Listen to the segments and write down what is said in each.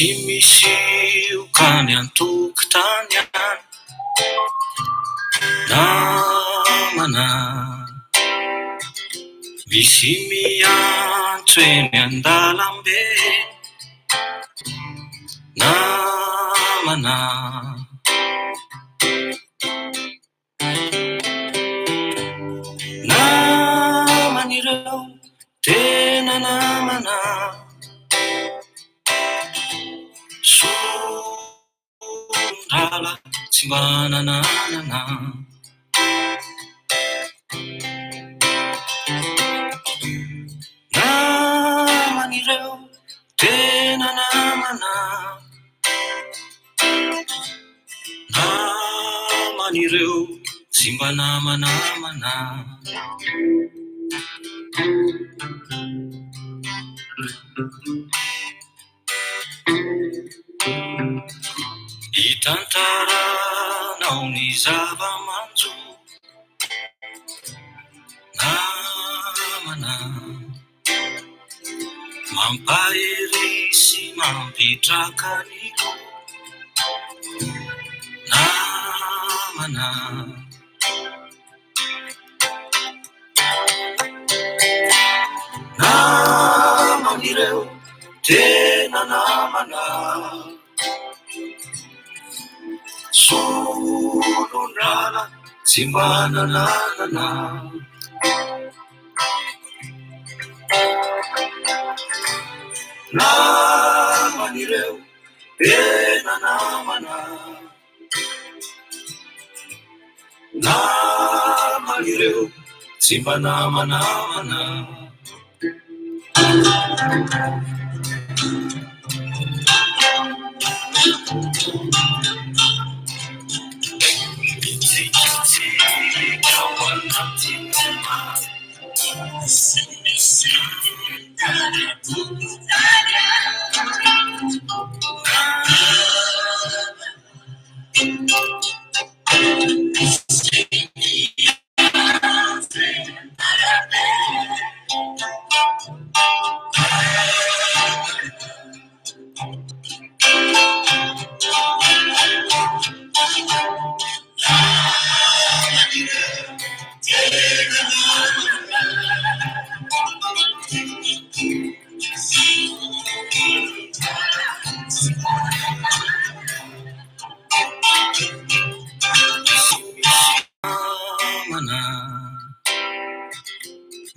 Misy kany antokotany any namana, misy miantso eny an-dalambe namana, naman'ireo tena namana, sondrala tsy manananana, naman'ireo tena namana, naman'ireo tsy mba namanamana. Hitantaranao ny zava-manjo namana, mampahery sy mampitraka niko namana, naman'ireo tena namana, solondrala tsy manananana, naman'ireo tena namana, naman'ireo tsy mba namanamana. Mitsikitsika ao anatin'ny maso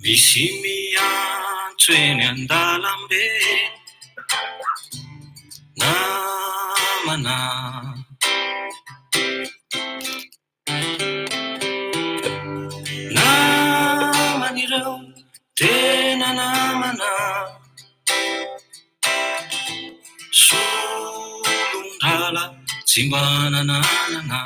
misy miantso eny an-dalambe namana, naman'ireo tena namana, solondrala tsy manananana,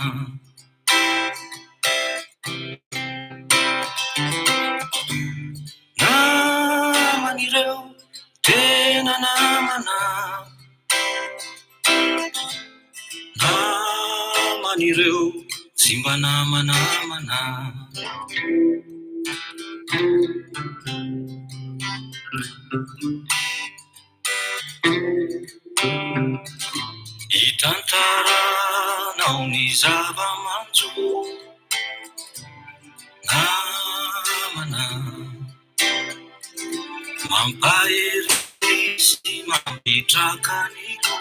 naman'ireo tena namana, naman'ireo tsy mba namanamana. Hitantaranao ny zava-manjo namana, mampahery sy mampitraka niko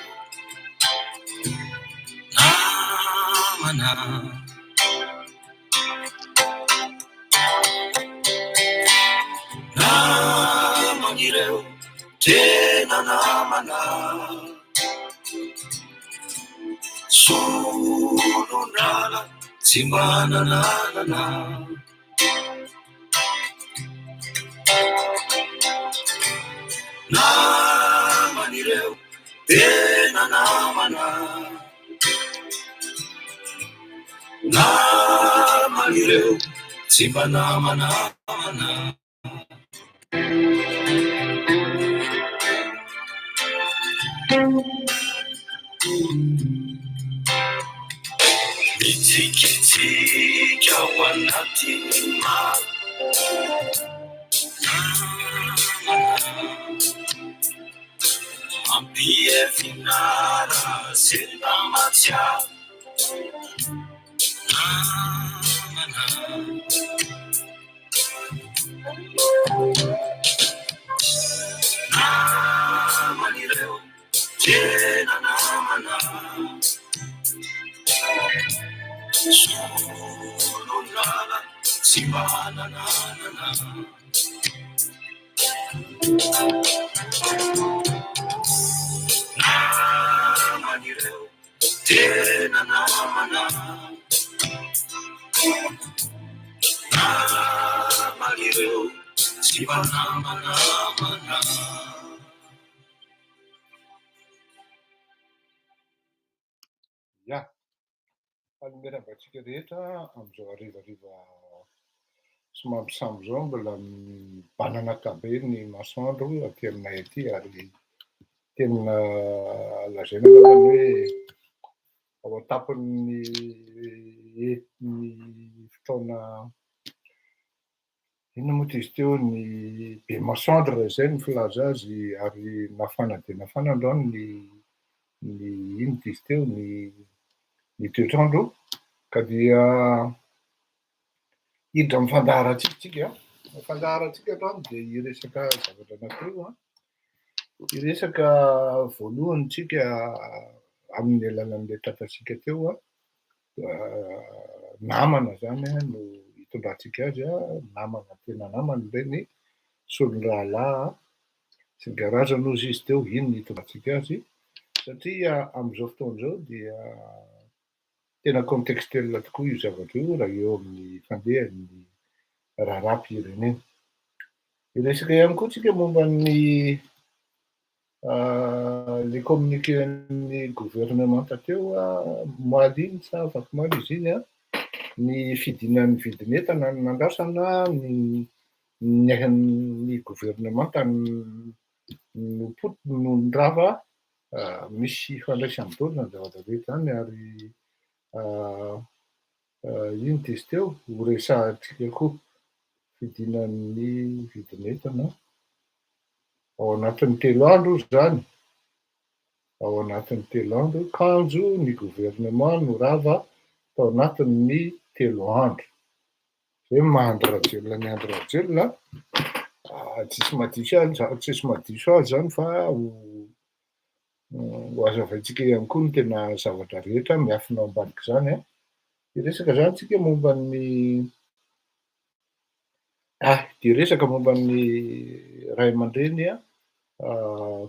namana, naman'ireo tena namana, solondrala tsy manananana, naman'ireo tena namana, naman'ireo tsy mba namanamana. Mitsikitsika ao anatin'ny maso namana, Ampiafinara Sinamatya Namana Namanireo Jena Namana Sununala Simana Nana Namanireo Jena Namana Namanireo Simana Namana. Ja, alomena antsika rehetra amin'izao harivariva somary sambo zao mbola mibanana tabe ny masoandro aty aminay aty ary tena lazaina angambany hoe ao an-tapon'ny fotoana inona moa izy teo ny be masoandro izay ny filaza azy ary nafana dia nafana androany ny inona izy teo ny toetrandro ka dia hiditra mifandaharantsika mifandaharantsika androany dia hiresaka zavatra anankiroa hiresaka voalohantsika amin'ny alalan'ilay tratratsika teo namana zany no hitondrantsika azy namana tena namana ireny solon-drahalahy sy ny karazany ozy izy teo iny hitondrantsika azy satria amin'izao fotoana izao dia tena contextuel tokoa io zavatra io raha eo amin'ny fandehan'ny raharaham-pirenena. Hiresaka ihany koa tsika momba ny le communiqué-n'ny gouvernement teo moaly iny sa afaky moaly izy iny ny fidinan'ny vidin'entana no nandrasana ny gouvernement tany no nirava misy fandraisam-bolana ny zava-dehibe zany ary ino izy teo ho resahantsika koa fidinan'ny vidin'entana ao anatin'ny 3 andro zany ao anatin'ny 3 andro kanjo ny gouvernement no rava tao anatin'ny 3 andro zay mahandro rajelona ny andro rajelona tsisy madiso azy zany fa ho azavaintsika ihany koa ny tena zavatra rehetra miafina ao ambadika zany hiresaka zany tsika momba ny resaka momba ny ray aman-dreny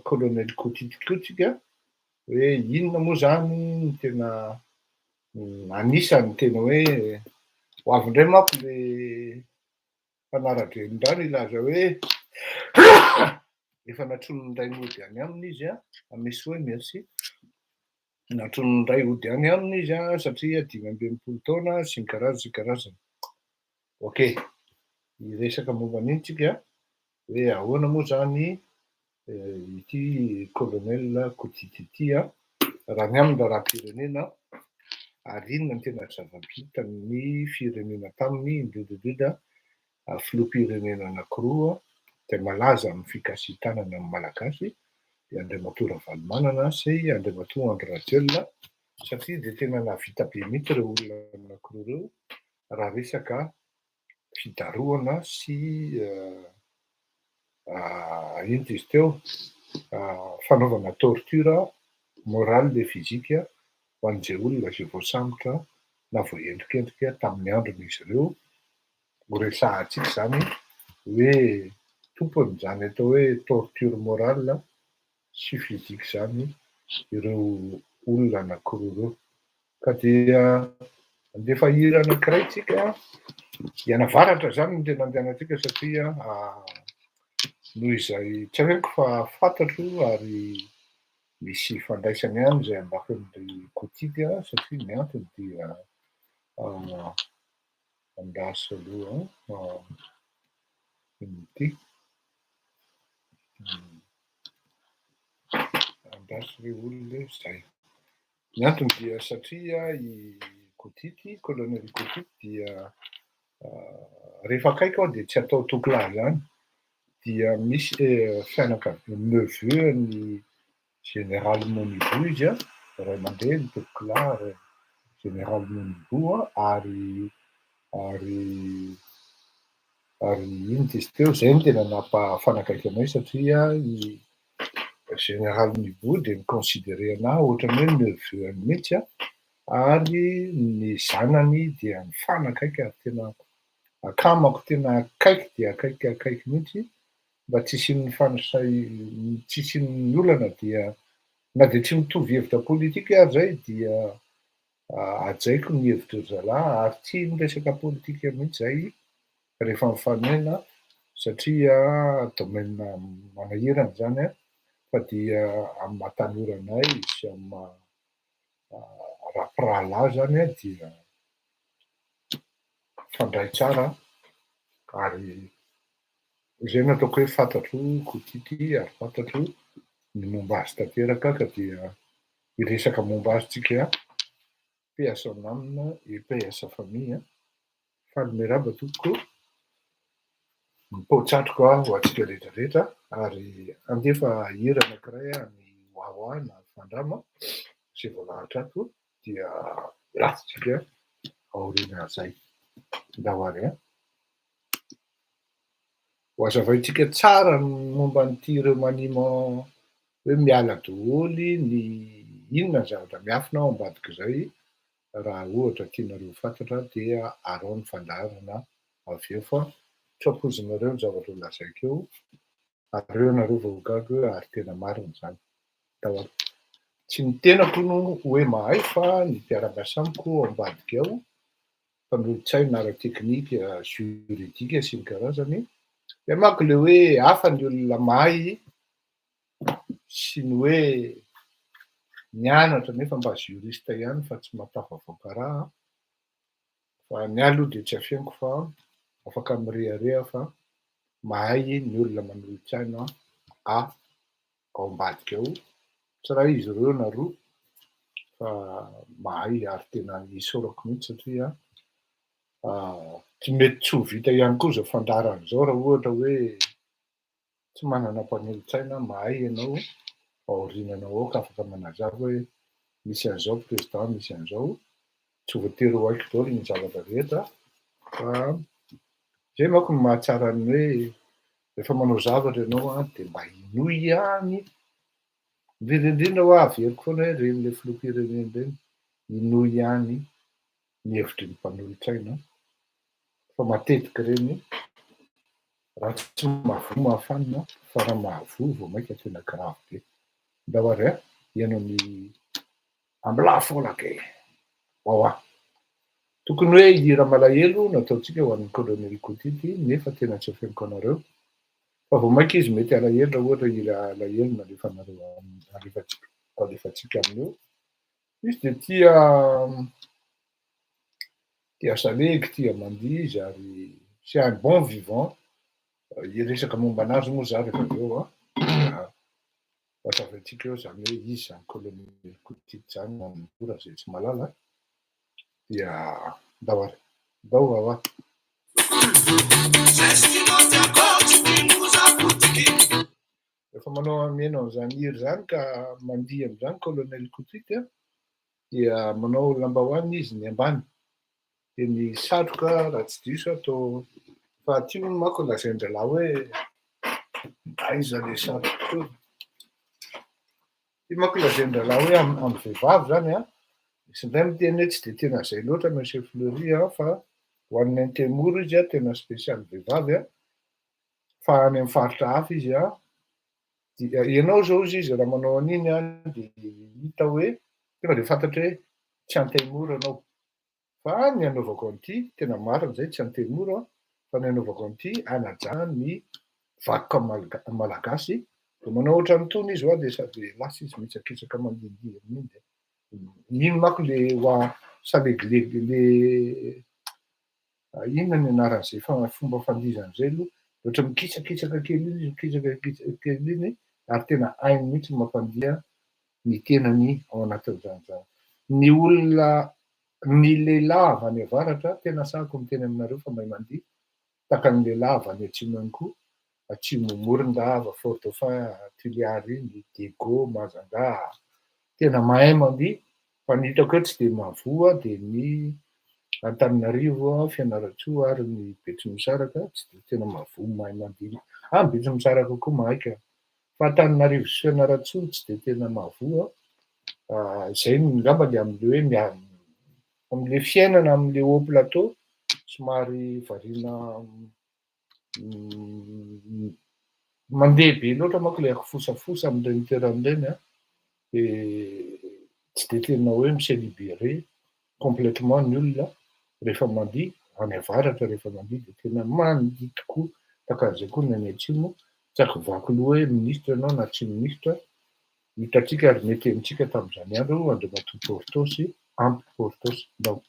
colonel Kotitiko tsika hoe inona moa zany ny tena anisany tena hoe ho avy indray manko le fanara-dreniny ilaza hoe efa natrony ny ray ody any aminy izy misy hoe merci natrony ny ray ody any aminy izy satria 5 taona sy ny karazany. Ok, hiresaka momba an'iny tsika hoe ahoana moa zany ity colonel Kotity ity raha ny amin'ny raharaham-pirenena ary inona ny tena zava-bitany firenena taminy indrindrindrindra filoham-pirenena anankiroa dia malaza amin'ny fikasitanana amin'ny malagasy Andriamatoa Ravalomanana sy Andriamatoa Andry Rajoelina satria dia tena nahavita be mihitsy ireo olona anankiroa ireo raha resaka fidaroana sy ino izy teo fanaovana torture morale le fizika ho an'izay olona izay voasambotra na voaendrikendrika tamin'ny andron'izy ireo ho resahantsika zany hoe tompony zany atao hoe torture morale sy fizika zany ireo olona anankiroa ireo ka dia andefa hira anankiray tsika ianavaratra zany ny tena andehanantsika satria noho izay tsy haiko fa fantatro ary misy fandraisany ihany izay ambafin'ny Kotidy satria ny antony dia andasy aloha ity andasy le olona izay ny antony dia satria i Kotity colonel Kotity dia rehefa akaiky ao dia tsy atao tokolahy zany dia misy fianakaviany neveu-ny Général Monibo izy a, ray aman-dreny Tokola Général Monibo ary ino dizy teo, zay no tena nampafanakaiky anay satria i Général Monibo dia miconsidéré anahy ohatran'ny hoe neveu-ny mihitsy a, ary ny zanany dia mifanakaiky ary tena akamako tena akaiky dia akaiky mihitsy mba tsisian'ny olana dia na dia tsy mitovy hevitra politika ary zay dia ajaiko ny hevitry zalahy ary tsy miresaka politika mihitsy zay rehefa mifanaina satria domaine manahirana zany a, fa dia amin'ny maha-tanora anay sy amin'ny maha-rapirahalahy zany a dia fandray tsara ary zay no ataoko hoe fantatro kotiky ary fantatro ny momba azy tanteraka ka dia hiresaka momba azy tsika paix à son âme et paix à sa famille. Faly miarahaba tompoko, mipaotratroko ho antsika rehetrarehetra ary andefa hira anankiray ny Wawa na Fandrama zay voalahatra ato dia ratsitsika aoriana zay. Ndahoary a. Ho azavaintsika tsara momba n'ity remaniement hoe miala daholo ny inona ny zavatra miafina ao ambadika zay raha ohatra tianareo fantatra dia arao ny fandaharana avy eo fa tsy ampoizinareo ny zavatra ho lazaiko eo, areo nareo vahogaga ary tena marina zany. Ndahoary. Tsy ny tenako no hoe mahay fa ny mpiara-miasa amiko ao ambadika ao, mpanolotsaina ara-teknika, juridika sy ny karazany, dia manko le hoe hafa ny olona mahay sy ny hoe nianatra nefa mba juriste ihany fa tsy mahatafavoaka raha, fa ny aloha dia tsy afianko fa afaka mirehareha fa mahay ny olona manolotsaina ao ambadika ao, tsy raha izy ireo na roa fa mahay ary tena isaorako mihitsy satria tsy mety tsy ho vita ihany koa zao fandaharana zao raha ohatra hoe tsy manana mpanolotsaina mahay ianao aoriananao ao ka afaka manazava hoe misy an'izao président, misy an'izao, tsy voatery ho haiko daholo ny zavatra rehetra fa zay manko no mahatsara ny hoe rehefa manao zavatra ianao a dia mba hinohy ihany, indrindrindrindra ho averiko foana hoe reny le filoham-pirenena reny, hinohy ihany ny hevitry ny mpanolotsaina fa matetika reny raha tsy mahavoa mahafanina fa raha mahavoa vao maika tena grave be. Ndahoary a, ianao ny ambilà foana ke Wawa. Tokony hoe hira malahelo no ataontsika ho an'ny colonel Kotiky nefa tena tsy afianako anareo fa vao maika izy mety alahelo raha ohatra hira alahelo na alefatsika amin'io. Izy dia tia salegy, tia mandihy ary c'est un bon vivant. Hiresaka momba anazy moa za rehefa avy eo azavaintsika eo zany hoe izy zany colonel Kotiky zany na ny ora zay tsy malala dia ndahoary. Ndao Wawa. Rehefa manao mihaino an'izany hira zany ka mandihy amin'izany colonel Kotiky dia manao lambahoany izy ny ambany dia ny satroka raha tsy diso atao fa tia moa manko lazain-dralahy hoe aiza le satroka teo. Tia manko lazain-dralahy hoe amin'ny vehivavy zany a, misy indray miteny hoe tsy dia tena zay loatra monsieur Fleury fa ho an'ny antemoro izy a tena spesialy vehivavy a, fa any amin'ny faritra hafa izy a dia ianao zao izy raha manao an'iny a dia hita hoe tonga dia fantatra hoe tsy antemoro ianao, fa ny anaovako an'ity tena marina zay tsy antemoro fa ny anaovako an'ity anajà ny vakoka malagasy. Vao manao ohatran'itony izy dia sady lasa izy mitsakitsaka mandihidihy amin'iny dia iny manko le hoa salegilegy le inona ny anaran'izay fomba fandihizana zay aloha, ohatra mikitsakitsaka kely iny izy, mikitsakitsaka kely iny ary tena hainy mihitsy mampandihy ny tenany ao anatin'izany zany. Ny olona ny lehilahy avy any avaratra tena sahako miteny aminareo fa mahay mandihy tahaka ny lehilahy avy any atsimo ihany koa atsimo Morondava, Fort Dauphin, Tuiliary iny, Diego, Majunga. Tena mahay mandihy, fa ny hitako eto tsy de Mavoa, de ny Antananarivo, Fianaratsoa ary ny Betsimisaraka tsy de tena Mavoa mahay mandihy. Betsimisaraka koa mahay ka. Fa Antananarivo sy Fianaratsoa tsy de tena Mavoa. Zay ngamba le am'le hoe am'le fiainana am'le haut plateau somary variana mandeha be loatra manko le akofosafosa am'reny toeran'reny a, de tsy de tena hoe miselibere complètement ny olona rehefa mandihy any avaratra rehefa mandihy de tena mandihy tokoa. Takan'izay koa ny any atsimo, tsy akivaky loha hoe ministra ianao na tsy ministra, hitatsika ary mety amintsika tamin'izany andro Andriamatoa Porto sy ampy Porto sy non.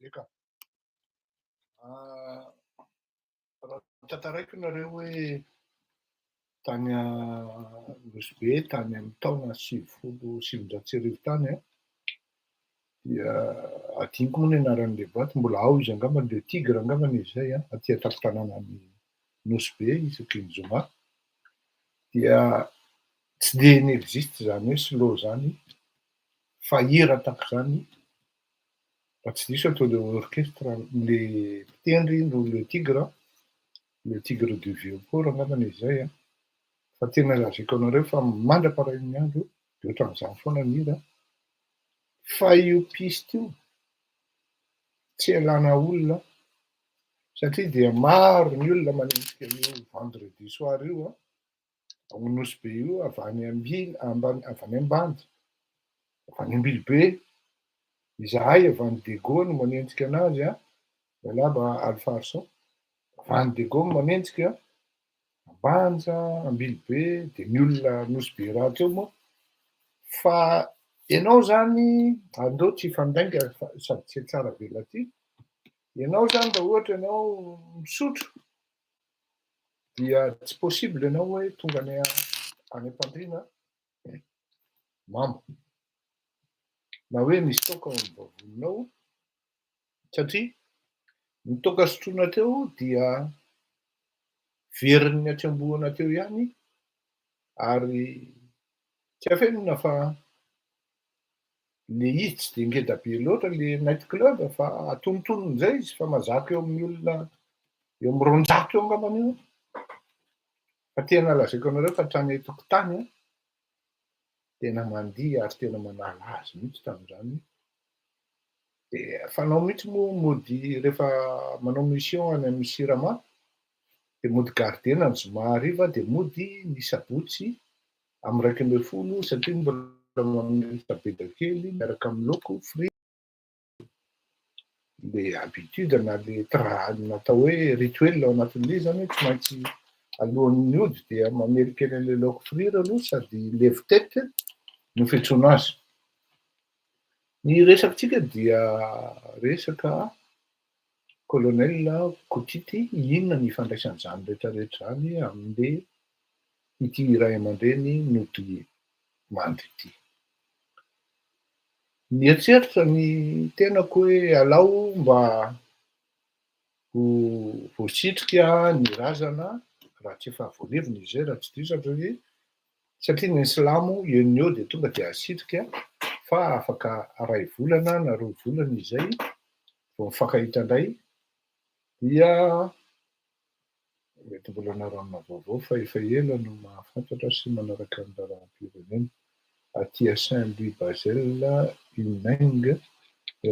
eka raha tantaraiko nareo hoe tany Nosbe tany amin'ny taona 1970 tany a dia adiniko moa ny anaran'le boaty mbola ao izy angambany le Tigre angambany izy zay a aty an-tampon-tanànan'ny Nosbe isakin'ny Zoma dia tsy de n'existe zany hoe slow zany fa hira tahaka zany raha tsy diso atao le orchestre le mpitendry no le Tigre de Vieux-Port angambany izy zay a fa tena lazaiko anareo fa mandra-parain'ny andro de ohatran'izany foana ny hira fa io piste io tsy alana olona satria dia maro ny olona manenjika io vendredi soir io a ao Nosbe io avy any Ambily avy any Ambanja avy any Ambilobe izahay avy any Dego no manenjika anazy a Mialaba Alfarson avy any Dego no manenjika Ambanja Ambilobe de ny olona Nosbe rahateo moa fa ianao zany andao tsy hifandainga sady tsy tsara vela ty ianao zany raha ohatra ianao misotro dia tsy possible ianao hoe tonga any am-pandriana mamo na hoe misy toaka ao amin'ny vavononao satria ny toaka sotroina teo dia veriny atsamboana teo ihany ary tsy afenona fa le izy tsy de ngeda be loatra le night club fa atonontonony zay izy fa mazaka eo amin'ny olona eo amin'ny 200 eo angambany io fa tena lazaiko anareo fa hatrany tokotany a tena mandihy ary tena manala azy mihitsy tamin'izany de fanao mihitsy moa mody rehefa manao mission any amin'ny Sirama de mody gardena ny Zoma hariva de mody ny Sabotsy amin'ny 1ambin'ny 10 satria mbola manomesa sabeda kely miaraka amin'ny laoko fruit le habitude na le natao hoe rituel ao anatin'le zany hoe tsy maintsy alohan'ny ody dia mamelokely an'le laoko fruit aloha sady lève-tête no fiantsoana azy. Ny resakantsika dia resaka colonel Kotity inona ny ifandraisan'izany rehetrarehetra zany amin'le ity iray aman-dreny nody mandry ity. Nieritseritra ny tenako hoe alao mba ho voasitrika ny razana raha tsy efa voalevina izy zay raha tsy diso satria ny silamo io de tonga de asitrika fa afaka 2 volana na 2 volana izay vao mifankahita indray dia mety mbola naranona vaovao fa efa ela no mahafantatra sy manaraka ny raharaham-pirenena aty à Saint-Louis Basel Uneng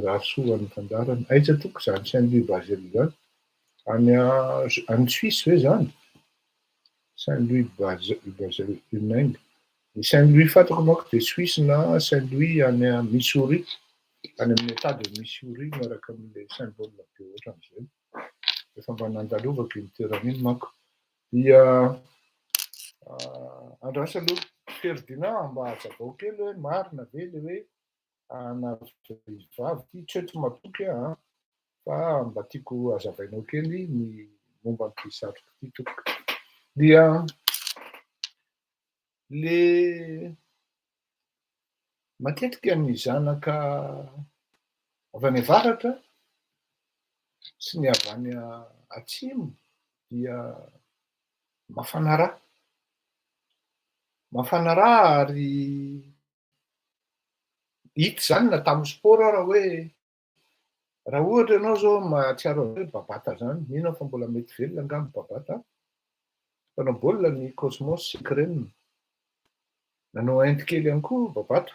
raha soan'ny fandarana aiza toko zany Saint-Louis Basel zany any Suisse hoe zany Saint-Louis Basel Uneng Saint-Louis fantako manko de Suisse na Saint-Louis any Missouri any amin'ny état de Missouri miaraka amin'le symbole be ohatran'izay efa mba nandalovako iny toerana iny manko dia andrasa aloha Ferdinand mba hazavao kely hoe marina ve le hoe anavavy ty tsy hoe tsy matoky fa mba tiako hazavainao kely ny momba n'ity satroko ty tokoka dia le matetika ny zanaka avy any avaratra sy ny avy any atsimo dia mafana raha ary hita zany na tamin'ny sport raha ohatra ianao zao mahatsiaro hoe babata zany mino fa mbola mety velona angamba babata mpanao baolina ny Cosmos Sekrenina nanao hainty kely ihany koa babata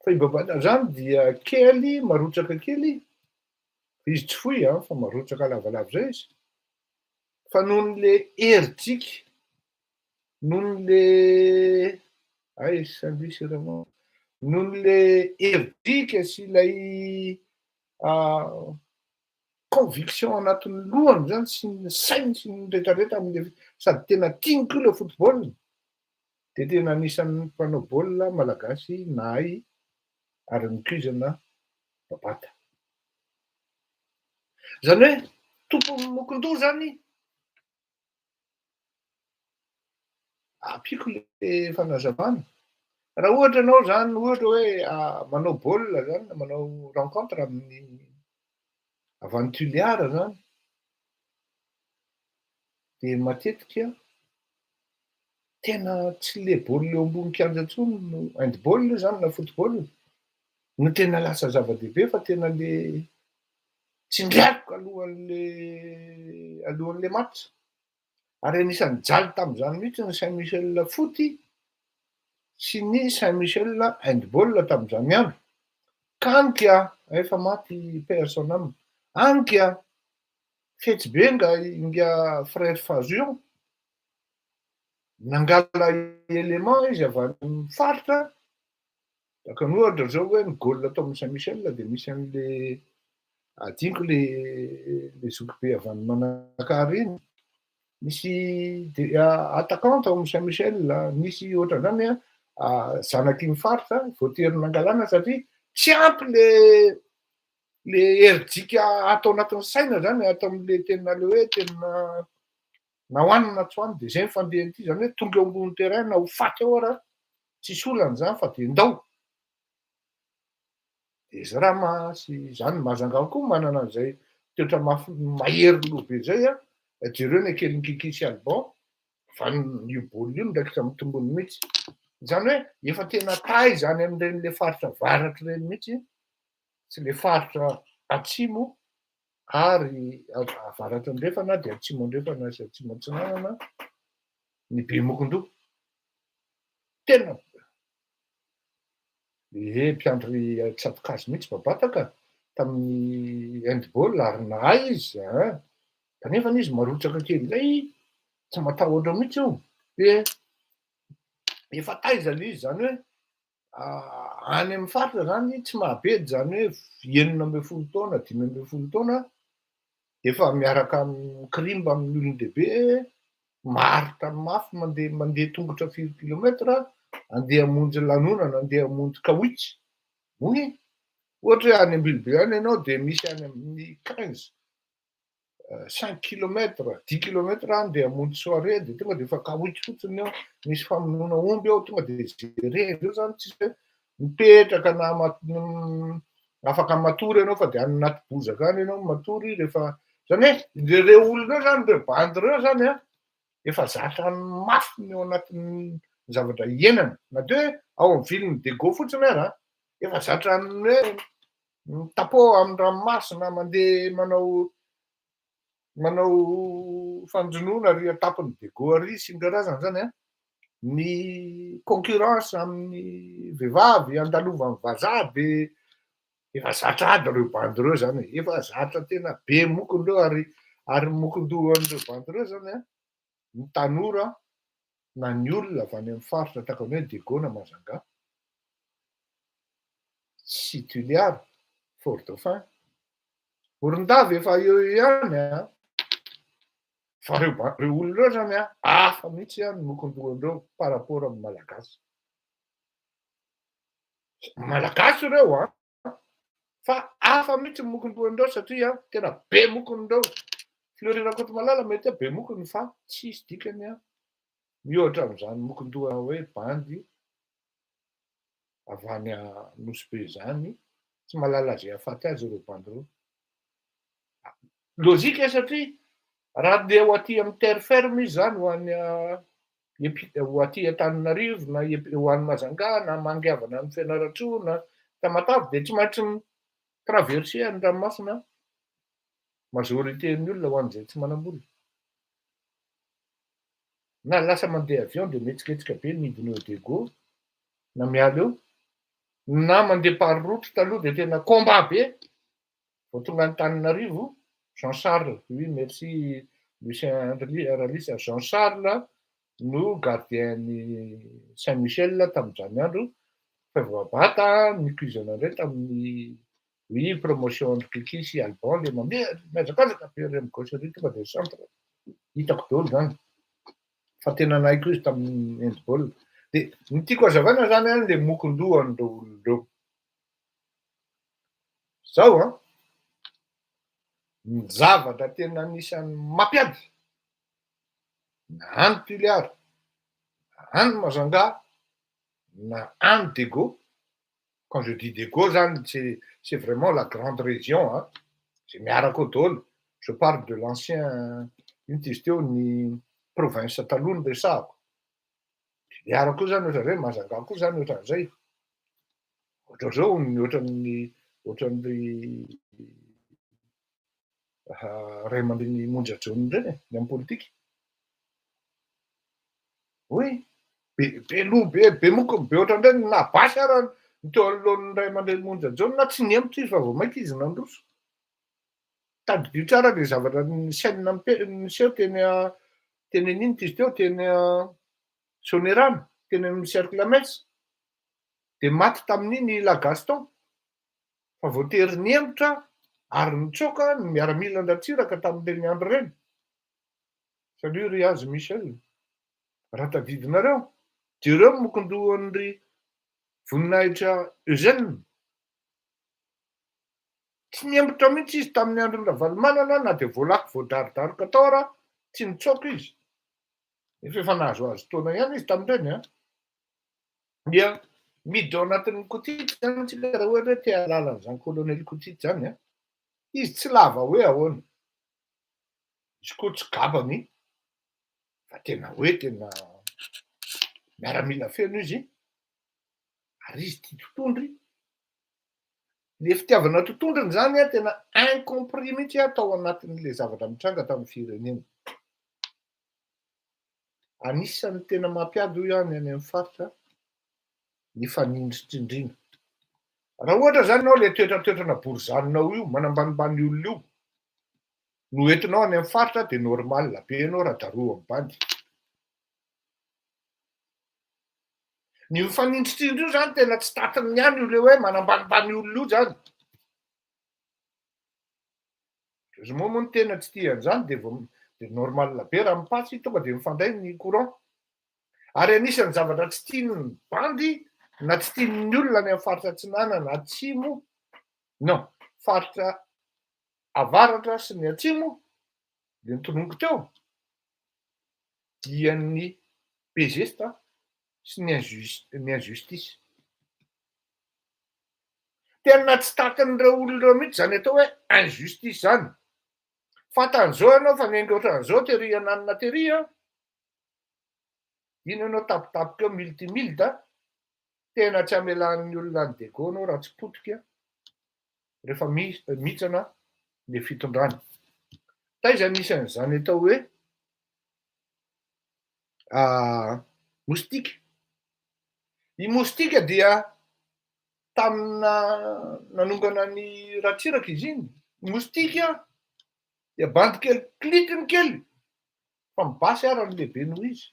fa i babata zany dia kely marotsaka kely izy tsy fohy fa marotsaka lavalava zay izy fa noho le heridika noho le noho le heridika sy ilay conviction anatin'ny lohany zany sy ny sainy sy ny rehetrarehetra amin'le sady tena tiany koa le football dia tena anisan'ny mpanao baolina malagasy nahay ary nikizana babata. Zany hoe tompony mokon-doha zany ampiko le fanazavana. Raha ohatra ianao zany ohatra hoe manao baolina zany na manao rencontre amin'ny avy Tuléar zany dia matetika tena tsy le baolina eo ambony kianja intsony no handball zany na football no tena lasa zava-dehibe fa tena le tsindriako alohan'le match. Ary anisan'ny jaly tamin'izany mihitsy ny Saint-Michel foot sy ny Saint-Michel handball tamin'izany andro. Kanika efa maty personne aminy. Anika Fetsbenga inga frère Fazion nangala élément izy avy any faritra. Daka ny ohatra zao hoe ny goal atao amin'ny Saint-Michel dia misy an'le adinko le zokibe avy any Manakary iny. Misy attaquant ao amin'ny Saint-Michel, misy ohatra zany zanaky ny faritra voatery nangalana satria tsy ampy le heridika atao anatin'ny saina zany atao amin'le tena le hoe tena na hoanina tsy hoanina dia zay ny fandehany ity zany hoe tonga eo ambony terrain na ho faty ao ara tsisy olana zany fa dia ndao. Dia izy raha zany Mazangahy koa manana an'izay toetra mahery loha be zay jereo ny kely Kiki Alban fa io baolina io ndraikitra mitombony mihitsy. Zany hoe efa tena tay zany amin'ireny faritra avaratra ireny mihitsy sy le faritra atsimo ary avaratra andrefana dia atsimo andrefana sy atsimo antsinanana ny be mokon-doha. Tena mpiandry Tsatokazy mihitsy babata ka tamin'ny handball ary nahay izy kanefa izy marotsaka kely izay tsy matahotra mihitsy io. Dia efa taiza le izy zany hoe any amin'ny faritra zany tsy mahabedy zany hoe 19 taona 15 taona efa miaraka mikirimba amin'ny olon-dehibe maharitra mafy mandeha tongotra 4 kilometra andeha hamonjy lanonana andeha hamonjy kawitch. Moy ohatra hoe any Ambilobe any ianao dia misy any amin'ny 5 kilometra 10 kilometra andeha hamonjy soirée dia tonga dia efa kawitch fotsiny ao, misy famonoana omby ao, tonga dia jerena eo zany tsisy hoe mipetraka na afaka matory ianao fa dia any anaty bozaka any ianao matory rehefa zany hoe ireo olona zany ireo bandy ireo zany efa zatra mafy ny ao anatin'ny zavatra hiainana na dia ao amin'ny viliny Dego fotsiny ary efa zatra ny hoe mitapo amin'ny ranomasina mandeha manao fanjonoana ary atapony Dego ary sy ny karazany zany ny concurrence amin'ny vehivavy andalovan'ny vazaha dia efa zatra ady ireo bandy ireo zany efa zatra tena be mokondreo ary mokon-dohan'ireo bandy ireo zany ny tanora na ny olona avy any amin'ny faritra tahaka ny hoe Dego na Mazangahy sy Tuléar, Fort-Dauphin, Morondava efa eo ihany fa reo olona ireo zany hafa mihitsy ny mokon-dohandreo par rapport amin'ny malagasy. Malagasy ireo fa hafa mihitsy ny mokon-dohandreo satria tena be mokon-dreo. Fleury Rakotomalala mety be mokony fa tsisy dikany mihoatra amin'izany mokon-doha hoe bandy avy any Nosy Be zany tsy mahalala izay hahafaty azy ireo bandy ireo. Lôjika satria raha andeha ho aty amin'ny terre ferme izy zany ho aty Antananarivo na ho any Mazangahy na mangiavana amin'ny Fianarantsoa na Tamatavy dia tsy maintsy traverser ny ranomasina majorité-ny olona ho an'izay tsy manam-bola. Na lasa mandeha avion dia metsiketsika be midina eo Dego na miala eo na mandeha par route taloha dia tena combat be vao tonga Antananarivo. Jean Charles, oui merci Lucien Ralisa, Jean Charles no gardien Saint-Michel tamin'izany andro fa babata nikizana indray tamin'ny promotion andro Kiki sy Alban le mandeha mihazakazaka be ary amin'ny gauche ary tonga dia centre hitako daholo zany fa tena nahaiko izy tamin'ny handball. Dia ny tiako hazavana zany a le mokon-dohan'ireo olon'ireo. Zao a, ny zavatra tena anisan'ny mampiady, na Anne Tuliary, na Anne Mazanga, na Anne de Gaulle. Quand je dis de Gaulle, zany, c'est vraiment la grande région, hein. C'est miaraka ao daholo. Je parle de l'ancien, ino izy teo, ny province taloha no resahako. Miaraka koa zany ohatra zay, Mazanga koa zany ohatran'izay. Ohatran'izao ny ohatran'ilay ray aman-dreny Monja John reny ny amin'ny politika. Oui, be moko, be ohatran'ireny na basy ara ny teo anoloan'ny ray aman-dreny Monja John na tsy niembotra izy fa vao mainka izy nandroso. Tadidio tsara le zavatra nisainina niseho teny an'inona izy teo, teny Sonerano, teny amin'ny cercle Metz. Dia maty tamin'iny la Gaston. Fa voatery niembotra ary nitsoaka ny miaramila Ratsiraka tamin'ireny andro ireny. Salut Riaz Michel. Raha tadidinareo, jereo mokon-dohan'ny voninahitra Eugène. Tsy niembotra mihitsy izy tamin'ny andron'ny Ravalomanana na dia voalako voadaridaroka tao ara, tsy nitsoaka izy. Efa efa nahazoazo taona ihany izy tamin'ireny a. Dia miditra ao anatin'ny Kotita zany tsika raha ohatra hoe te hahalala an'izany colonel Kotita zany a. Izy tsy lava hoe ahoana. Izy koa tsy gabany, fa tena hoe tena miaramila feno izy. Ary izy tia totondry. Le fitiavana totondriny zany a tena incompris mihitsy atao anatin'le zavatra mitranga tamin'ny firenena. Anisan'ny tena mampiady io ihany any amin'ny faritra ny fanindrin-tsindriana. Raha ohatra zany ianao le toetratoetrana borizanonao io, manambanimbany olona io, no entinao any amin'ny faritra dia normal be ianao raha daroa amin'ny bandy. Ny mifanindrin-tsindry io zany tena tsy tatiny ihany io le hoe manambanimbany olona io zany. Izy moa ny tena tsy tia an'izany dia normal be raha mipasy tonga dia mifandray ny courant. Ary anisan'ny zavatra tsy tian'ny bandy na tsy tian'ny olona any amin'ny faritra Atsinana na Atsimo, non, faritra avaratra sy ny Atsimo, dia nitononoko teo, dia ny bezesta sy ny injustice. Tena tsy takan'ireo olon'ireo mihitsy zany atao hoe injustice zany. Fantan'izao ianao fa niainga ohatran'izao tery ananina tery a. Ino ianao tapitapika eo miltimilta, tena tsy amelan'ny olona ny De Gaulle raha tsy potika rehefa mitsana le fitondrany. Taiza anisan'izany atao hoe moustique. I moustique dia tamina nanongana ny Ratsiraka izy iny. Moustique dia bandy kely klitiny kely fa mibasy ara ny lehibe noho izy.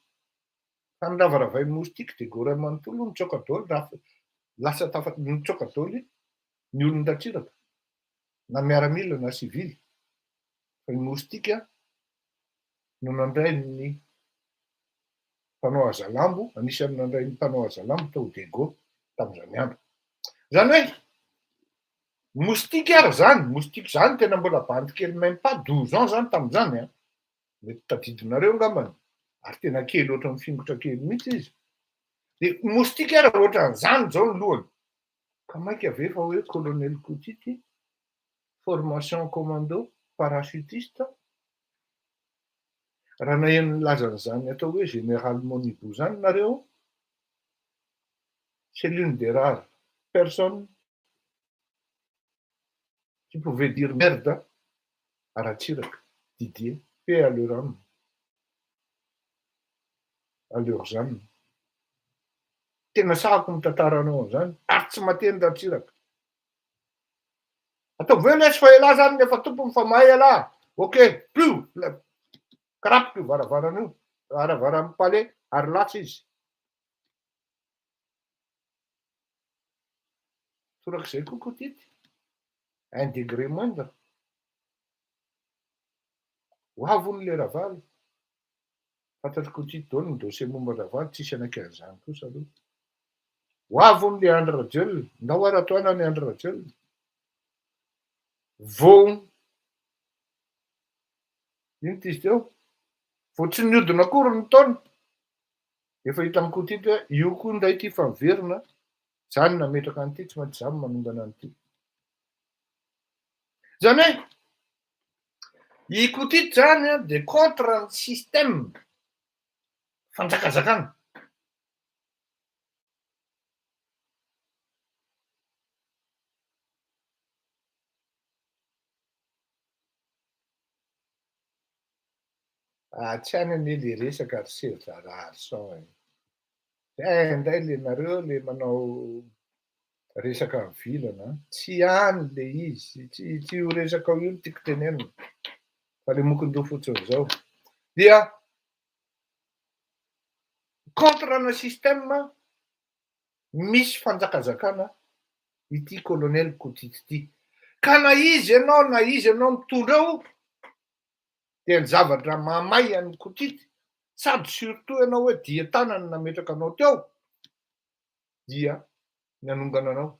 Fa ny ravaravan'ny moustique dia goray manontolo nitsoaka daholo raha lasa nitsoaka daholo ny olon'ny Ratsiraka na miaramila na sivily. Fa ny moustique no nandray ny mpanao Azalambo, anisan'ny nandray ny mpanao Azalambo tao De Gaulle tamin'izany andro. Zany hoe moustique ara zany, moustique zany tena mbola bandy kely même pas 12 ans zany tamin'izany a. Mety tadidinareo angambany. Ary tena kely ohatran'ny fingotra kely mihitsy izy. Dia moustique ara ohatran'izany zao ny lohany. Ka maika ave fa hoe colonel Kotita, formation commando, parachutiste. Raha naheno nilaza an'izany atao hoe général Monibo zany nareo, c'est l'une des rares personnes qui pouvait dire merde à Ratsiraka, Didier, paix à leur âme, à leurs âmes. Tena sahako mitantaranao an'izany, ary tsy mateny Ratsiraka. Ataovy hoe lesy fa ela zany nefa tompony fa mahay alahy. Ok, plus karapiky io varavaran'io, varavaran'ny palais ary latsa izy. Torak'izay koa Kotita, un degré moindre. Ho avon'le Ravalo fantatriko ty daholo ny dosie momba ravady tsisy anakan'izany kosa aloha ho avy amin'le Andry Rajoelina na ho ara-toana ny Andry Rajoelina vao ino ty izy teo vao tsy niodina akory ny taona efa hita amiko ty hoe io koa ndray ty fa miverina zany nametraka an'ity tsy maintsy zany manongana an'ity zany hoe iko ty zany a de contre ny système fanjakazakana tsy any anie le resaka ry sezarary sao indray le nareo le manao resaka vilana tsy any le izy tsy ho resaka io no tiako tenenina fa le mokon-doha fotsiny zao dia contre na système misy fanjakazakana ity colonel Kotity ity ka na izy ianao mitondra eo dia ny zavatra mamay any Kotity sady surtout ianao hoe dia tanany nametraka anao teo dia nanongana anao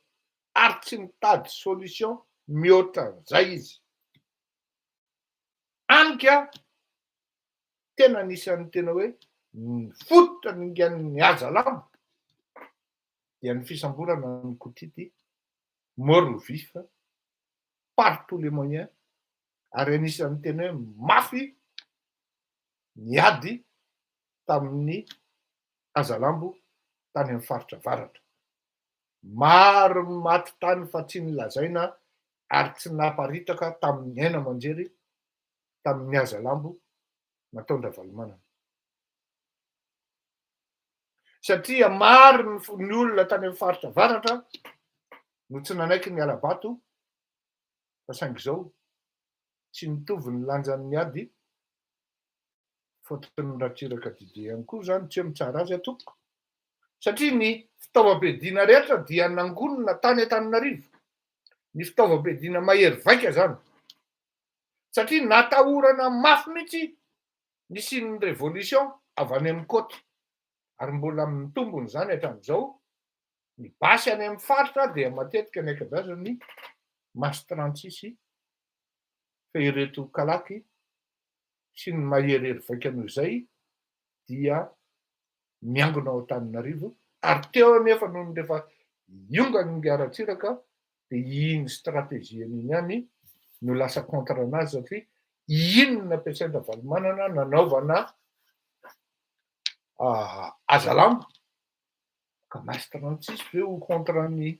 ary tsy mitady solution mihoatra zay izy anika tena anisan'ny tena hoe fototra ningan'ny Azalambo dia ny fisamborana ny Kotity mort ou vif par tous les moyens ary anisan'ny tena hoe mafy niady tamin'ny Azalambo tany amin'ny faritra avaratra maro ny maty tany fa tsy nilazaina ary tsy naparitaka tamin'ny aina aman-jery tamin'ny Azalambo natondra valomanana satria maro ny olona tany amin'ny faritra avaratra no tsy nanaiky ny alabato fa saingy zao tsy mitovy ny lanjan'ny ady fototry ratsiraka dide ihany koa zany tsy hoe mitsara azy atoko satria ny fitaovam-piadiana rehetra dia nangonina tany Antananarivo ny fitaovam-piadiana mahery vaika zany satria natahorana mafy mihitsy ny sin'ny révolution avy any amin'ny côte ary mbola mitombony zany hatramin'izao ny basy any amin'ny faritra dia matetika ny ankabeazany masy 36 fa ireto kalaky sy ny maherery vaika noho izay dia miangona ao Antananarivo ary teo anefa noho ny rehefa iongany ny aratsiraka dia iny stratégiany iny ihany no lasa contre anazy satria iny nampiasaina valomanana nanaovana Azalambo ka masy 36 ve ho contre ny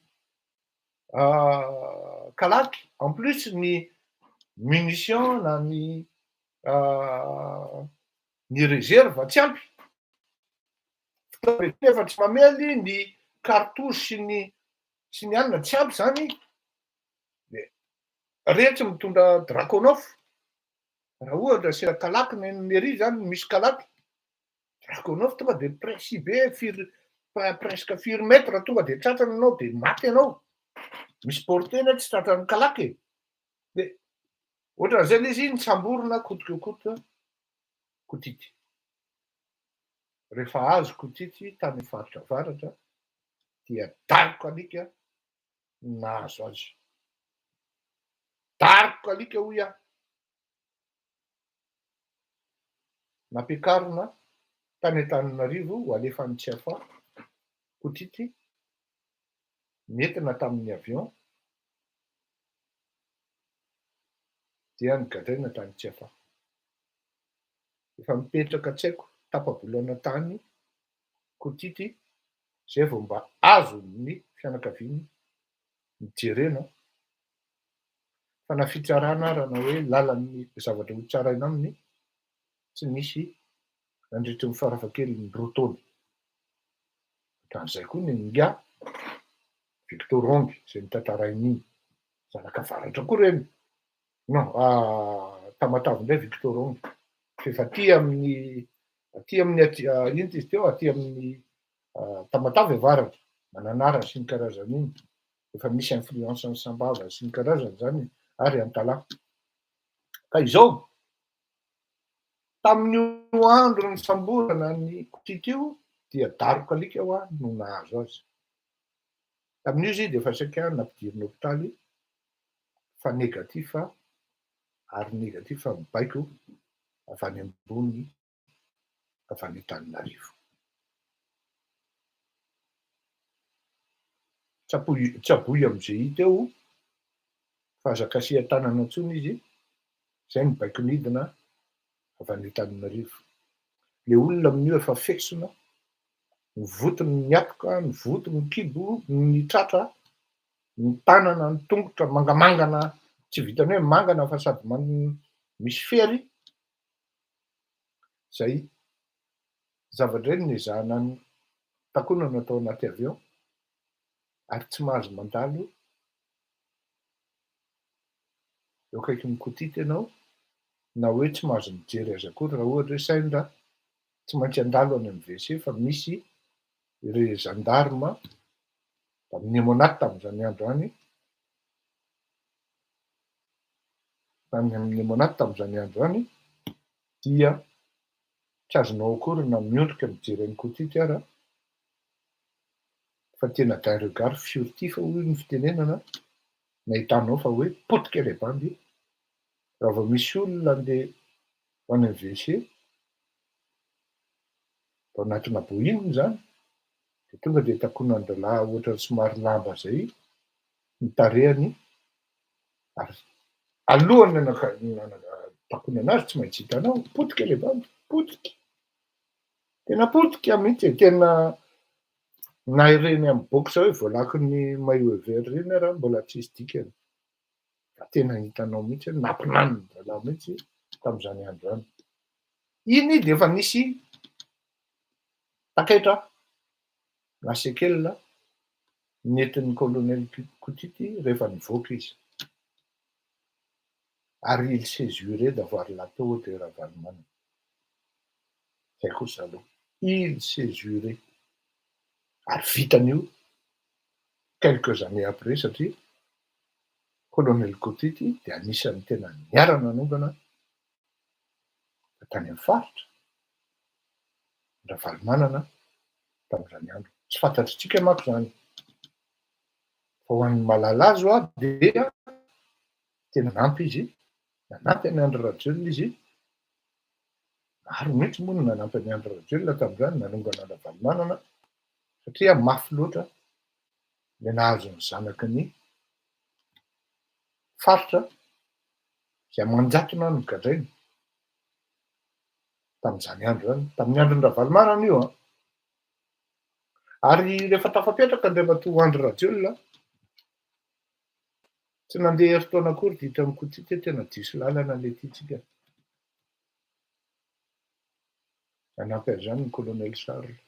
kalaky en plus ny munition na ny réserve tsy ampy efa tsy mamely ny cartouche sy ny anina tsy ampy zany de rehetra mitondra Drakonov raha ohatra sira kalaky ny mairie zany misy kalaky Drakonov tonga de précis be presque 4 mètres tonga de tratrany anao de maty anao misy portena tsy tratran'ny kalaky de ohatran'izay le izy iny tsamborona kotikokoto Kotity rehefa azo Kotity tany faritra avaratra dia dariko alika nahazo azy dariko alika hoy aho nampiakarina tany Antananarivo ho alefan'ny Tsiafa Kotity nentina tamin'ny avion dia nigadraina tany Tsiafa efa mipetraka tsy haiko tapabolana tany Kotity zay vao mba azo ny fianakaviany mijerena fa na fitsarana arana hoe lalan'ny zavatra ho tsaraina aminy tsy misy nandritry ny farafahakeliny 2 taona ohatran'izay koa ny nga Victor Rongy zay nitantarain'iny zanaka avaratra koa reny non Tamatave indray Victor Rongy fefa aty amin'ny ino ty izy teo aty amin'ny Tamatave avaratra mananara sy ny karazan'iny efa misy influence ny Sambava sy ny karazany zany ary Antala ka izao tamin'io andro ny samborana ny kotity io dia daroka alika ho ahy no nahazo azy. Tamin'io izy dia efa saika nampidiriny hôpitaly fa negatif ary negatif mibaiko avy any ambony avy any Antananarivo. Tsy aboy amin'izay hita eo fa azaka asia tanana intsony izy, izay mibaiko nidina avy any Antananarivo. Le olona amin'io efa fesona, ny votony miatoka, ny votony ny kibo, ny tratra, ny tanana, ny tongotra, mangamangana, tsy vitany hoe mangana fa sady misy fery. Zay zavatra ireny no ezahana ny takonana atao anaty avion ary tsy mahazo mandalo eo akaikin'ny kotity ianao, na hoe tsy mahazo mijery azy akory raha ohatra hoe sendra tsy maintsy andalo any amin'ny WC fa misy ireo gendarme tamin'ny Nemonaty tamin'izany andro any, tamin'ny Nemonaty tamin'izany andro any dia tsy azonao akory na miondrika mijery an'ny kotity ara fa tena d'un regard furtif hoy ny fitenenana nahitanao fa hoe potika ilay bandy. Raha vao misy olona andeha ho any amin'ny WC ao anatina boiny zany dia tonga dia takonany lehilahy ohatran'ny somary lamba zay ny tarehiny ary alohany takonana azy tsy maintsy hitanao potika ilay bandy, potika, tena potika mihitsy e, tena na ireny amin'ny boxa hoe voalakin'ny maillot vert ireny ara mbola tsisy dikany fa tena hitanao mihitsy hoe nampinaniny lehilahy mihitsy tamin'izany andro any. Iny dia efa nisy taketra na sekelina nentin'ny colonel Kotity rehefa nivoaka izy. Ary il s'est juré d'avoir la peau de Ravalomanana. Zay kosa aloha, il s'est juré. Ary vitan'io quelques années après satria colonel Kotity dia anisan'ny tena niara-nanongana tany amin'ny faritra Ravalomanana tamin'izany andro. Tsy fantatritsika manko zany. Fa ho an'ny mahalala azy dia tena nampy izy, nanampy any Andry Rajoelina izy. Maro mihitsy moa no nanampy any Andry Rajoelina tamin'izany nanongana Ravalomanana satria mafy loatra le nahazo ny zanaky ny faritra izay manjatona ny gadrainy tamin'izany andro zany, tamin'ny andron'ny Ravalomanana io. Ary rehefa tafapetraka andriamatoa Andry Rajoelina tsy nandeha herintaona akory ditra amin'ny Kotity tena diso lalana ilay tiantsika. Nanampy azy zany ny colonel Charles.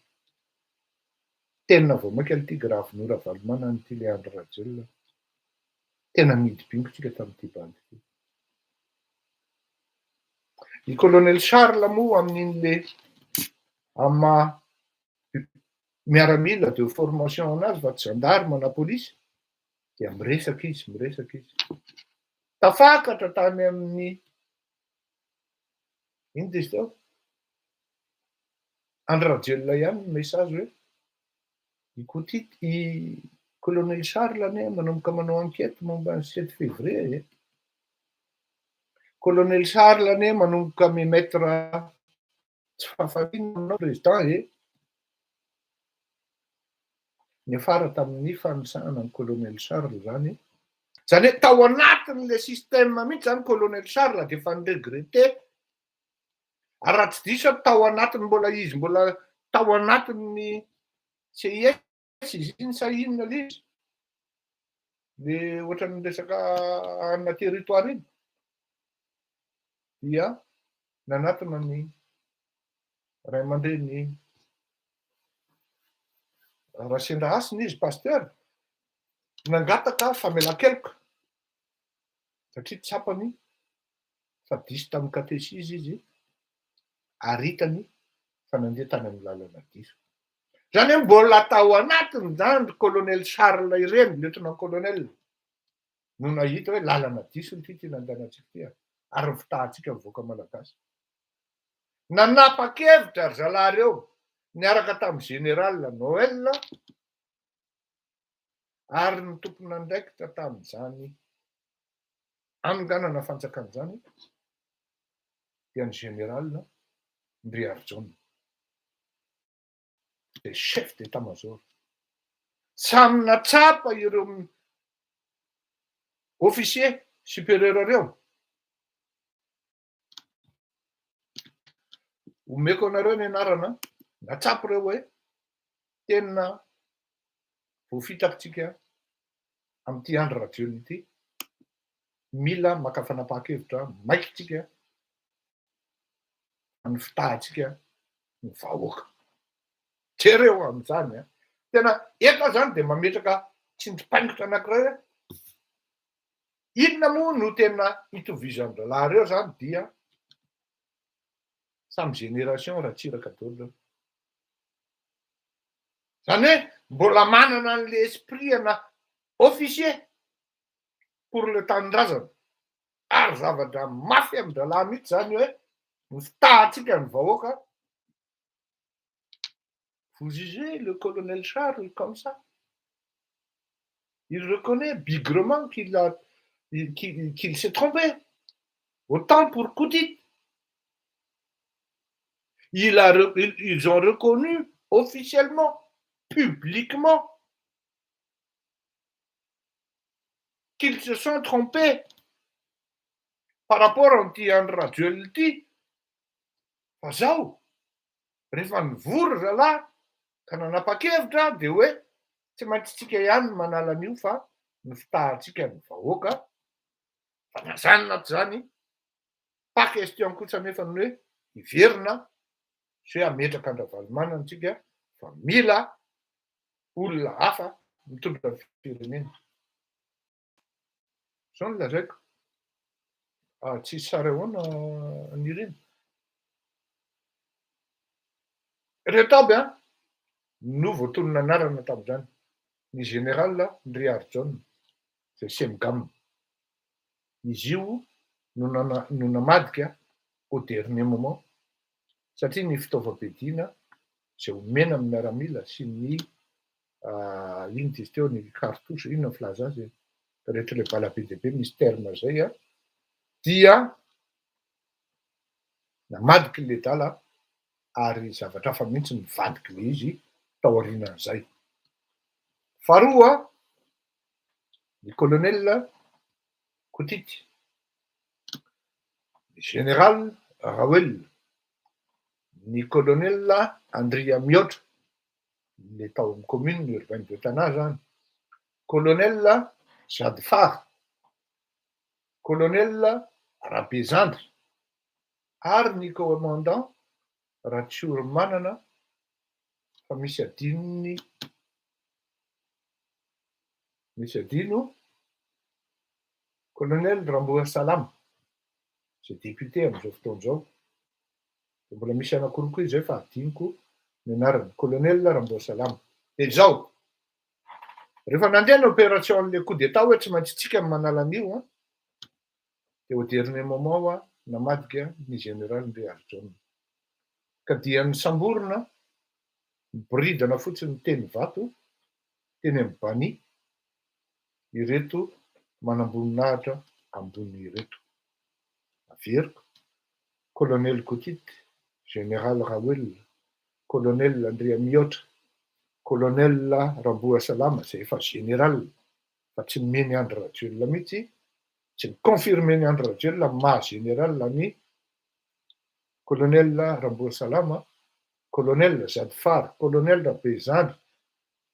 Tena vao maika ity gravin'io Ravalomanana ity ilay Andry Rajoelina. Tena midibingo tsika tamin'ity bandy ity. I colonel Charles moa amin'in'le miaramila de formation anazy fa tsy gendarme na polisy dia miresaka izy. Tafakatra tany amin'ny ino dizy tao? Andry Rajoelina ihany ny message hoe i Kotity, i colonel Charles anie manomboka manao enquête momba ny 7 février. Colonel Charles anie manomboka mimetra tsy fahafahinana aminao président ny afara tamin'ny fanisahana ny colonel Charles zany. Zany hoe tao anatin'le système mihitsy zany colonel Charles dia efa niregrete. Ary raha tsy diso tao anatiny mbola tao anatin'ny CIS izy iny sa inona le izy. Le ohatran'ny resaka ana territoire iny. Dia nanatona ny ray aman-dreny Racine Hasina izy pasteur nangataka famelan-keloka satria tsapany fa diso tamin'ny katesizy izy ary hitany fa nandeha tany amin'ny lalana diso. Zany hoe mbola tao anatiny zany colonel Charles ireny lieutenant colonel no nahita hoe lalana diso ity nandehanantsika ity ary fitahantsika mivoaka malagasy. nanapa-kevitra ry zalahy reo niaraka tamin'ny général Noël ary ny tompona andraikitra tamin'izany anonganana fanjakan'izany dia ny général Ndriary John, le chef d'état-major. Samy natsapa ireo officier supérieur reo. Omeko anareo ny anarana, natsapa reo hoe tena voafitatsika amin'ity andro radiony ity, mila maka fanapahakevitra maikitsika amin'ny fitahantsika ny vahoaka. Jereo amin'izany tena efa zany dia mametraka tsindrim-paingotra anankiray hoe inona moa no tena itovizan'ny rahalahy reo zany dia samy génération ratsiraka daholo. Zany hoe mbola manana an'le esprit ana officier pour le tanindrazana ary zavatra mafy amin'ny rahalahy mihitsy zany hoe ny fitahantsika ny vahoaka. Vous jugez le colonel Charles comme ça? Il reconnaît bigrement qu'il s'est trompé. Autant pour Koutit. Ils ont reconnu officiellement, publiquement, qu'ils se sont trompés par rapport à anti-dualité. Fazao, rehefa nivory zalahy ka nanapa-kevitra dia hoe tsy maintsy tsika ihany manala an'io fa ny fitahantsika ny vahoaka. Fa nazany na tsy zany, pas question kosa nefa ny hoe hiverina sy hoe hametraka andravalomanana antsika fa mila olona hafa mitondra ny firenena. Zao no lazaiko. Tsisy sara ahoana anireny. Reto aby no voatonona anarana tamin'izany. Ny général Ndriary John, zay Semgam. Izy io no namadika au dernier moment satria ny fitaovam-piadiana izay omena amin'ny miaramila sy ny ino dizy teo ny cartouche, ino ny filaza azy rehetra le bala be dia be misy terme zay dia namadika le dala ary zavatra hafa mihitsy nivadiky le izy tao aorianan'izay. Faharoa, ny colonel Koutit, ny général Raoul, ny colonel Andria Miotra, le tao amin'ny commune urbaine de Tana zany, colonel Jadfar, colonel Rabezandry, ary ny commandant Ratsiourmanana, fa misy adino colonel Ramboa Salama, zay député amin'izao fotoana izao. Mbola misy anankiroa koa izay fa adinoko ny anarany, colonel Ramboa Salama. Dia zao, rehefa nandeha ny opération an'le coup d'état hoe tsy maintsy tsika manala an'io dia au dernier moment namadika ny général Ndriary John. Ka dia nisamborona, niboridana fotsiny teny vato, teny amin'ny Bany, ireto manamboninahitra ambony ireto. Averiko, colonel Koutit, général Raoul, colonel Andria Miotra, colonel Ramboa Salama, zay efa général, fa tsy meny andro radiolina mihitsy, tsy miconfirme ny andro radiolina maha général ny colonel Ramboa Salama, colonel Jadfar, colonel Rabezandry,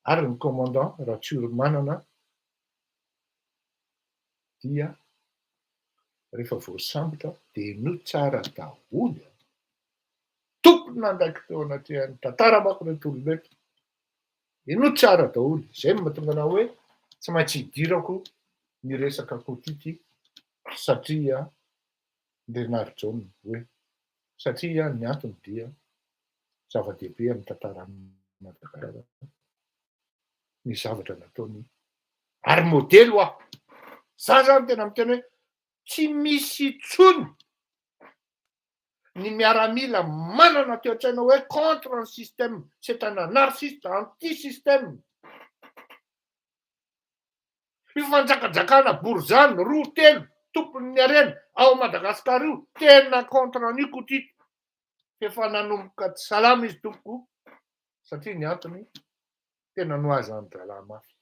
ary ny commandant Ratsiourmanana dia rehefa voasambotra dia no tsara daholo. Tompona andraiky teo anatin'ny tantara manko reto olombeko. Ino tsara daholo. Izay no mahatonga anao hoe tsy maintsy hidirako ny resaka Koutit satria Ndriary John hoe satria ny antony dia zava-dehibe amin'ny tantaran'ny Madagasikara ny zavatra nataony ary modely ho za zany tena miteny hoe tsy misy intsony ny miaramila manana teo an-tsaina hoe contre ny système, c'est un anarchiste anti-système. Io fanjakajakana bourgeois roa telo tompon'ny harena ao Madagasikara io tena contre an'io Kotito. Efa nanomboka tsy salama izy tompoko satria ny antony tena noaza ny dalamafy.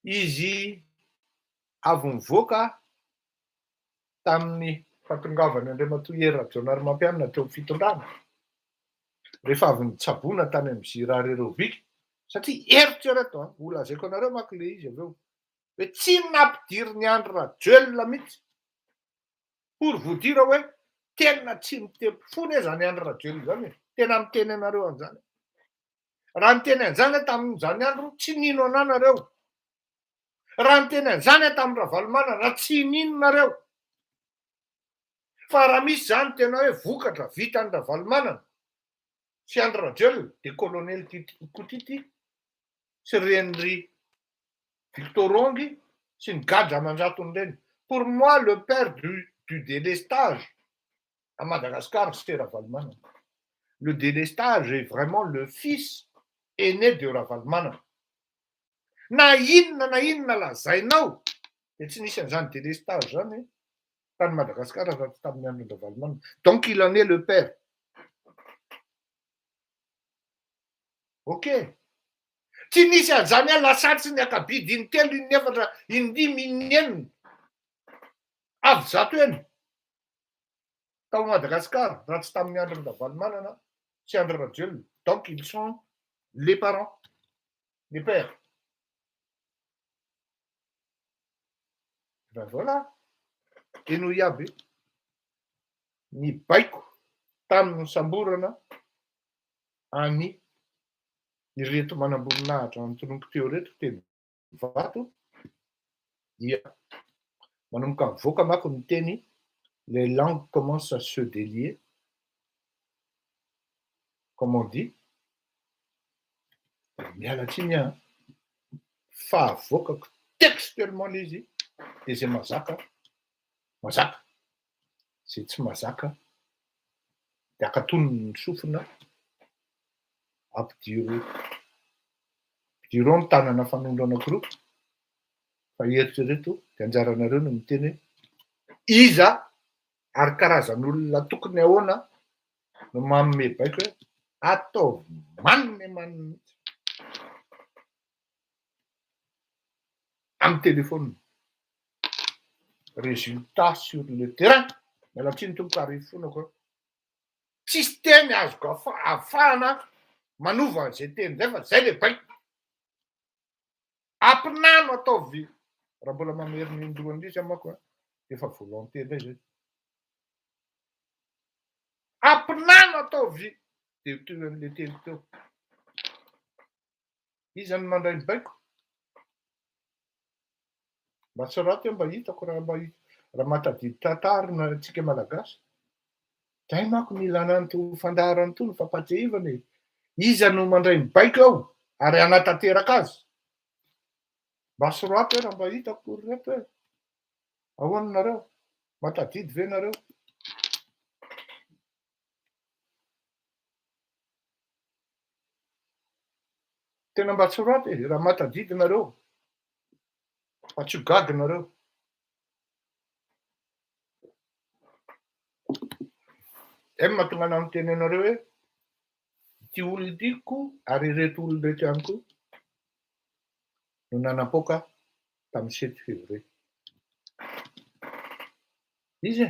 Izy avy nivoaka tamin'ny fatongavany Andriamatoa Hery Rajaonarimampianina teo amin'ny fitondrana. Rehefa avy nitsaboana tany amin'ny Zirarerobika, satria hevitra reto holazaiko anareo manko le izy aveo hoe tsy nampidiry ny Andry Rajoelina mihitsy. Pour vous dire hoe tena tsy mitepy fony zany Andry Rajoelina zany, tena miteny anareo an'izany. Raha niteny an'izany tamin'izany andro tsy nino anareo. Raha niteny an'izany tamin'ny Ravalomanana tsy nino nareo. Fa raha misy zany tena hoe vokatra vita ny Ravalomanana sy Andry Rajoelina de colonel Kotity sy Renry Victor Rongy sy ny gadra manjatony reny. Pour moi, le père du délestage à Madagascar, c'était Ravalomanana. Le délestage est vraiment le fils aîné de Ravalomanana. Na inona lazainao de tsy nisy an'izany délestage zany tany Madagascar raha tsy tamin'ny andron'ny Ravalomanana. Donc il en est le père. Ok. Tsy nisy an'izany lasatsy ny akabidy intelo, inefatra, indimy, inenina avy zato eny tao Madagascar raha tsy tamin'ny andron'ny Ravalomanana sy Andry Rajoelina. Donc ils sont les parents, les pères. Ben voilà. Eno iaby ny baiko tamin'ny samborana any ireto manamboninahitra antonoko teo reto teny vato dia manomboka mivoaka manko ny teny les langues commencent à se délier, comme on dit. Miala tsiny fa avoakako textuellement le izy de zay mazaka zay tsy mazaka de akatonony ny sofina ampidiro ny tanana fanondro anankiroa fa eritrereto de anjaranareo no miteny iza ary karazan'olona tokony ahoana no manome baiko hoe ataovy manome mihitsy amin'ny téléphone. Résultat sur le terrain miala tsiny tompoko ary fonako tsisy teny azoko afahana manova an'izay teny zay fa zay le baiko. Ampinano ataovy raha mbola mameriny indroany izy manko efa volonté indray zay. Ampinano ataovy de toy an'le teny teo. Iza ny mandray ny baiko? Mba tsy raty mba hitako raha matadidy tantara na antsika malagasy. Zay manko mila ananto fandaharany tony fampatsehivana. Iza no mandray ny baiko ao ary anatanteraka azy. Mba sy raty raha mba hitako reto hoe ahoana nareo matadidy ve nareo? Tena mba tsy raty raha matadidy nareo. Fa tsy gaga nareo. Zay mahatonga ana miteny anareo hoe ity olona itiko ary ireto olona reto ihany koa no nanampoaka tamin'ny 7 février. Izy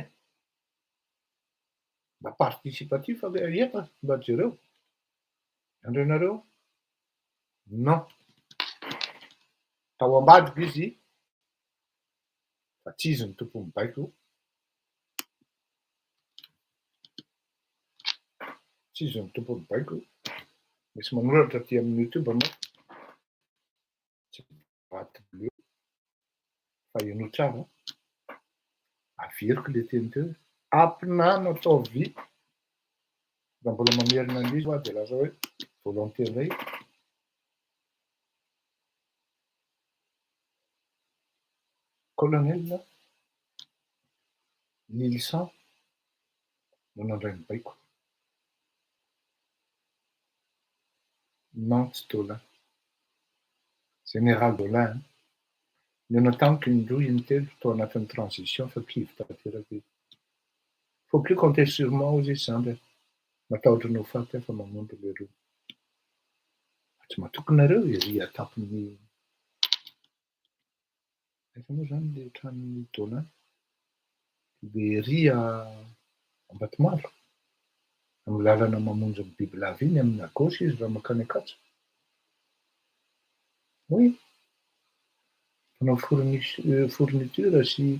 mba participatif efa mba jereo andrenareo non tao ambadika izy fa tsy izy ny tompony baiko, tsy izy ny tompony baiko. Misy manoratra aty amin'ny YouTube ma tsy vaty bleu fa eno tsara averiko le teny teo ampinano ataovy raha mbola mamerina an'izy de laza hoe volonté indray. Colonel Lilisan no nandray ny baiko. Non, tsy Daulin. Général Daulin. Ny natamiko indroa intelo tao anatin'ny transition fa kivy tanteraky. Faut plus compter sur moi ozy izy zany. Matahotra no faty aho fa mamono lereo. Tsy matokonareo ery atapon'ny aiza moa zany le tranon'ny Daulin? Le ery Ambatomalo. Amin'ny lalana mamonjy ny bibilava iny amin'ny à gauche izy raha makany Ankatso. Oui. Mpanao fourniture sy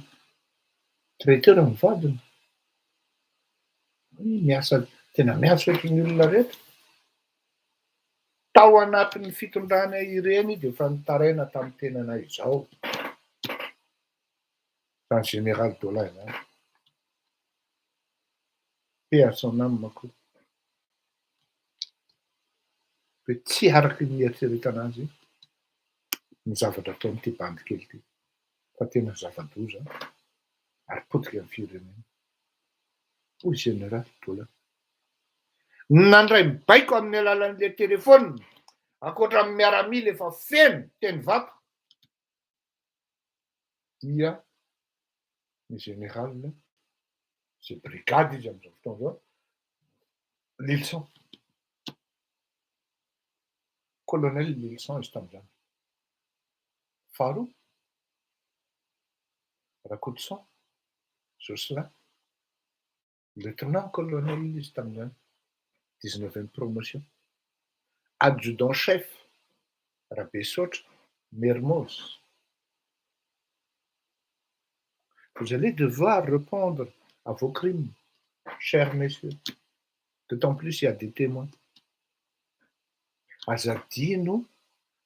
traiteur ny vadiny. Miasa tena miasa ohatrin'ny olona rehetra. Tao anatin'ny fitondrana ireny izy efa nitaraina tamin'ny tenana izao. Zany Général Daulin zany. Paix à son âme manko. Hoe tsy araky ny eritreretana azy ny zavatra ataon'ity bandy kely ity. Fa tena zava-doza ary potika amin'ny firenena. Hoy Général Daulin. Nandray mibaiko amin'ny alalan'le telefônina ankoatra amin'ny miaramila efa feno teny vato dia ny général sy brigady izy amin'izao fotoana zao Lilisan. Colonel Lilisan izy tamin'izany. Faharoa Rakotosan Jocelyn. Lieutenant colonel izy tamin'izany. 19e promotion. Adjudant chef Rabesotra Mermoz. Vous allez devoir répondre à vos crimes, chers messieurs. D'autant plus il y a des témoins. Azadino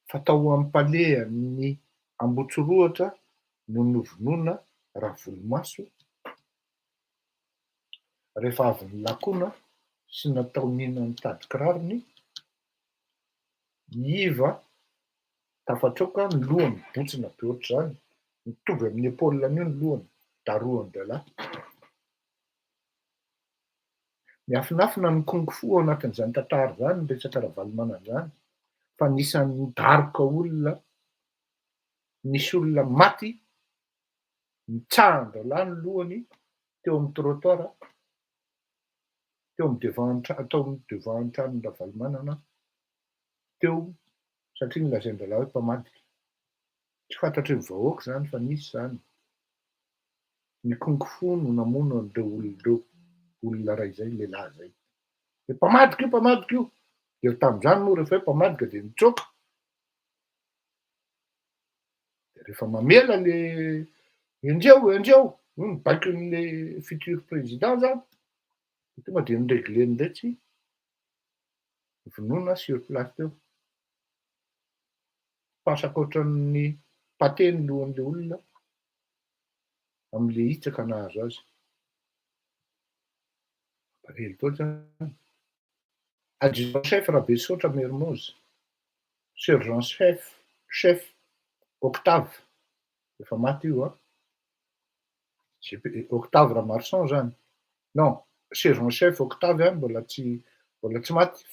fa tao amin'ny palehan'ny Ambotsoroatra no novonona Ravolomaso rehefa avy nilakona sy natao nina nitady kirarony iva tafatroka ny lohany botsina be ohatr'izany mitovy amin'ny épaule-ny io ny lohany daroany lehilahy. Miafinafina ny kung fu ao anatin'izany tantara zany ny resaka ravalomanana zany fa nisan'ny daroka olona nisy olona maty mitsahan-dehilahy ny lohany teo amin'ny trottoir teo amin'ny devant tranon'ny ravalomanana teo satria nilazain-dehilahy hoe mpamadika. Tsy fantatry ny vahoaka zany fa nisy zany. Ny kung fu no namono an'ireo olona ray zay lehilahy zay. Hoe mpamadika io. Dia tamin'izany moa rehefa hoe mpamadika dia nitsoaka. Dia rehefa mamela le endreo no mibaiko n'le futur président zany. Tonga dia niregle ndretsy vonoina sur place teo. Pasaka ohatran'ny pate ny lohan'le olona amin'le hitsaka nahazo azy. Rely toatra. Adjudant chef Rabesotra Mermoz. Sergent chef Octave. Efa maty io Octave Ramarsan zany. Non, sergent chef Octave mbola tsy maty.